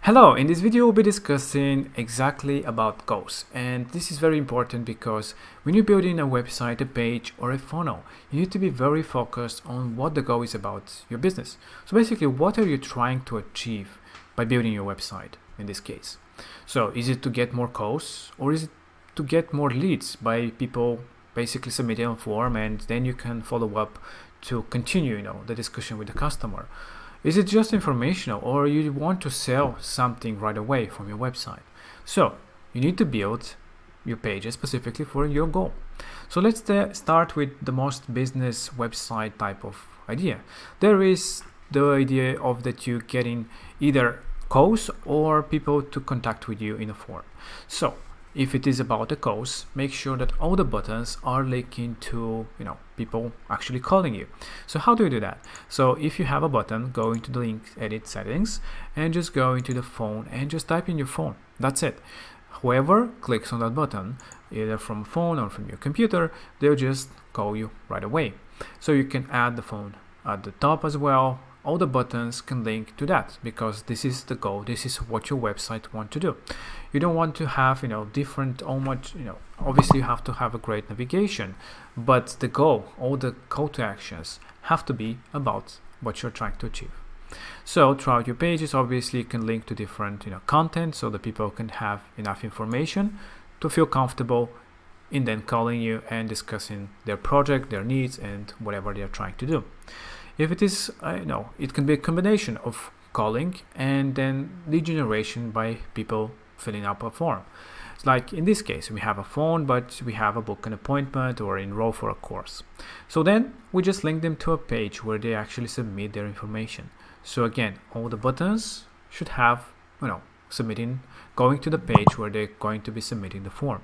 Hello, in this video we'll be discussing exactly about goals, and this is very important because when you're building a website, a page or a funnel, you need to be very focused on what the goal is about your business. So basically, what are you trying to achieve by building your website in this case? So is it to get more calls, or is it to get more leads by people basically submitting a form, and then you can follow up to continue the discussion with the customer? Is it just informational, or you want to sell something right away from your website? So you need to build your pages specifically for your goal. So let's start with the most business website type of idea. There is the idea of that you getting either calls or people to contact with you in a form. So if it is about the calls, make sure that all the buttons are linking to people actually calling you. So how do you do that? So if you have a button, go into the link edit settings and just go into the phone and just type in your phone. That's it. Whoever clicks on that button, either from phone or from your computer, they'll just call you right away. So you can add the phone at the top as well. All the buttons can link to that, because this is the goal. This is what your website want to do. You don't want to have different obviously you have to have a great navigation, but the goal, all the call to actions have to be about what you're trying to achieve. So throughout your pages, obviously you can link to different content, so that people can have enough information to feel comfortable in then calling you and discussing their project, their needs, and whatever they're trying to do. If it is, it can be a combination of calling and then lead generation by people filling up a form. It's like in this case, we have a phone, but we have a book an appointment or enroll for a course. So then we just link them to a page where they actually submit their information. So again, all the buttons should have, going to the page where they're going to be submitting the form.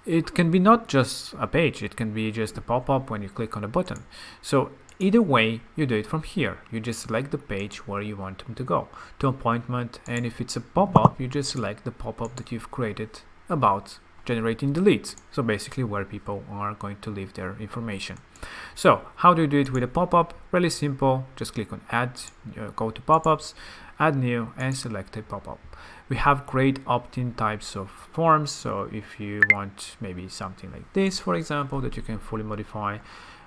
It can be not just a page, it can be just a pop-up when you click on the button. So either way, you do it from here. You just select the page where you want them to go, to appointment, and if it's a pop-up, you just select the pop-up that you've created about generating the leads. So basically where people are going to leave their information. So how do you do it with a pop-up? Really simple. Just click on add, go to pop-ups, add new, and select a pop-up. We have great opt-in types of forms. So if you want maybe something like this, for example, that you can fully modify,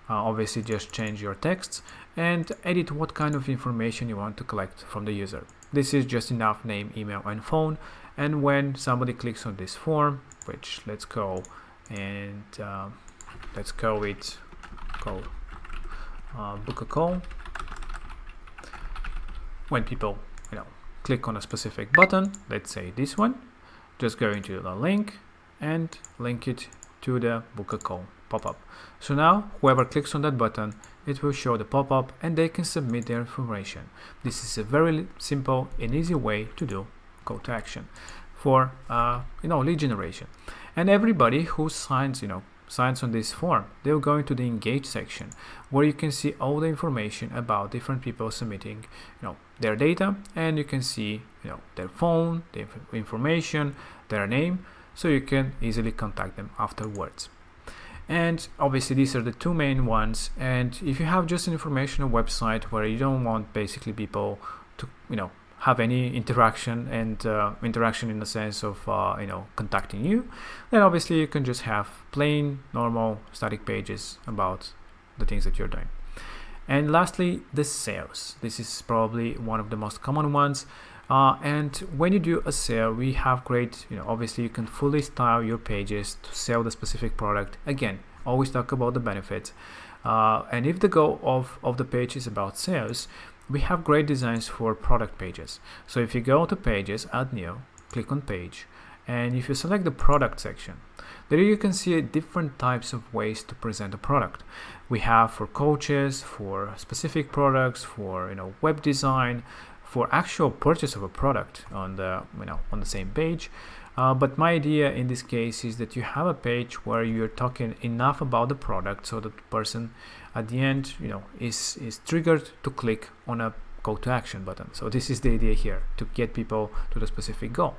obviously just change your text and edit what kind of information you want to collect from the user. This is just enough: name, email, and phone. And when somebody clicks on this form, which let's go and let's go with book a call. When people click on a specific button, let's say this one, just go into the link and link it to the book a call pop-up. So now whoever clicks on that button, it will show the pop-up and they can submit their information. This is a very simple and easy way to do call to action for lead generation. And everybody who signs on this form, they'll go into the engage section where you can see all the information about different people submitting their data, and you can see their phone, their information, their name, so you can easily contact them afterwards. And obviously these are the two main ones. And if you have just an informational website where you don't want basically people to have any interaction and interaction in the sense of contacting you, then obviously you can just have plain normal static pages about the things that you're doing. And lastly, the sales. This is probably one of the most common ones. And when you do a sale, we have great, obviously you can fully style your pages to sell the specific product. Again, always talk about the benefits. And if the goal of the page is about sales, we have great designs for product pages. So if you go to pages, add new, click on page, and if you select the product section, there you can see different types of ways to present a product. We have for coaches, for specific products, for web design, for actual purchase of a product on the on the same page. But my idea in this case is that you have a page where you're talking enough about the product so that the person at the end is triggered to click on a call to action button. So this is the idea here, to get people to the specific goal.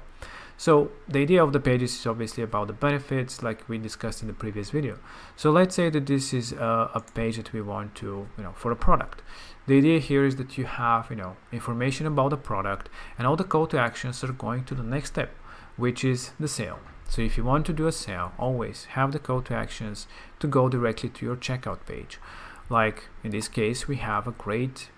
So the idea of the pages is obviously about the benefits, like we discussed in the previous video. So let's say that this is a page that we want to, for a product. The idea here is that you have, information about the product, and all the call to actions are going to the next step, which is the sale. So if you want to do a sale, always have the call to actions to go directly to your checkout page. Like in this case, we have a great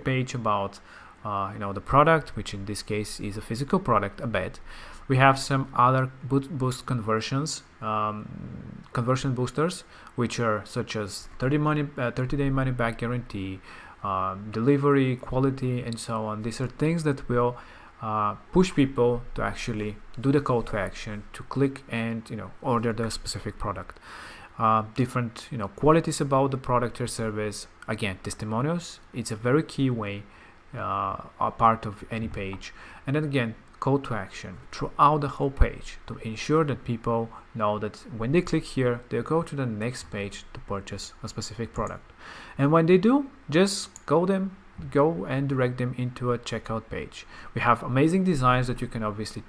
page about the product, which in this case is a physical product, a bed. We have some other boost conversions, conversion boosters, which are such as 30-day money back guarantee, delivery, quality, and so on. These are things that will push people to actually do the call to action to click and order the specific product. Different qualities about the product or service. Again, testimonials, it's a very key way, a part of any page. And then again, call to action throughout the whole page to ensure that people know that when they click here, they'll go to the next page to purchase a specific product. And when they do, just go and direct them into a checkout page. We have amazing designs that you can obviously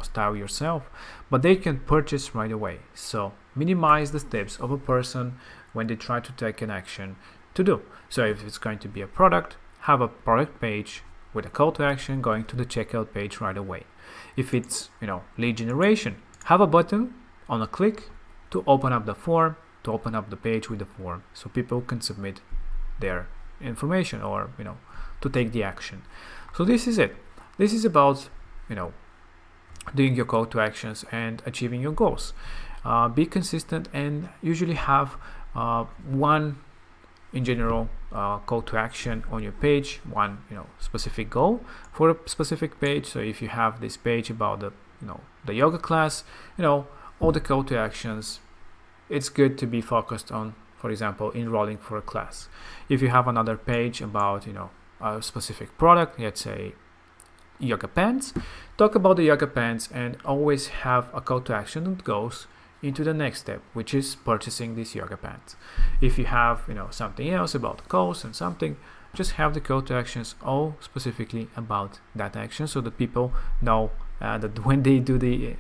style yourself, but they can purchase right away. So minimize the steps of a person when they try to take an action to do. So if it's going to be a product, have a product page with a call to action going to the checkout page right away. If it's lead generation, have a button on a click to open up the form, to open up the page with the form, so people can submit their information or to take the action. So this is it. This is about doing your call to actions and achieving your goals. Be consistent and usually have one in general call to action on your page, one specific goal for a specific page. So if you have this page about the yoga class, all the call to actions, it's good to be focused on, for example, enrolling for a class. If you have another page about a specific product, let's say yoga pants, talk about the yoga pants and always have a call to action that goes into the next step, which is purchasing these yoga pants. If you have something else about the course and something, just have the call to actions all specifically about that action, so that people know that when they do the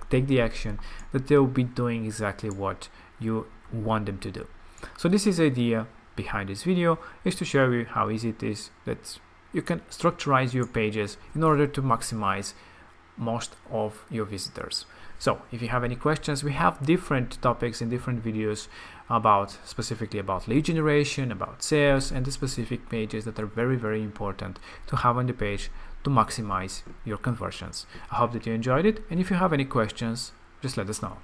take the action, that they'll be doing exactly what you want them to do. So this is the idea behind this video, is to show you how easy it is that you can structurize your pages in order to maximize most of your visitors. So if you have any questions, we have different topics in different videos specifically about lead generation, about sales, and the specific pages that are very, very important to have on the page to maximize your conversions. I hope that you enjoyed it, and if you have any questions, just let us know.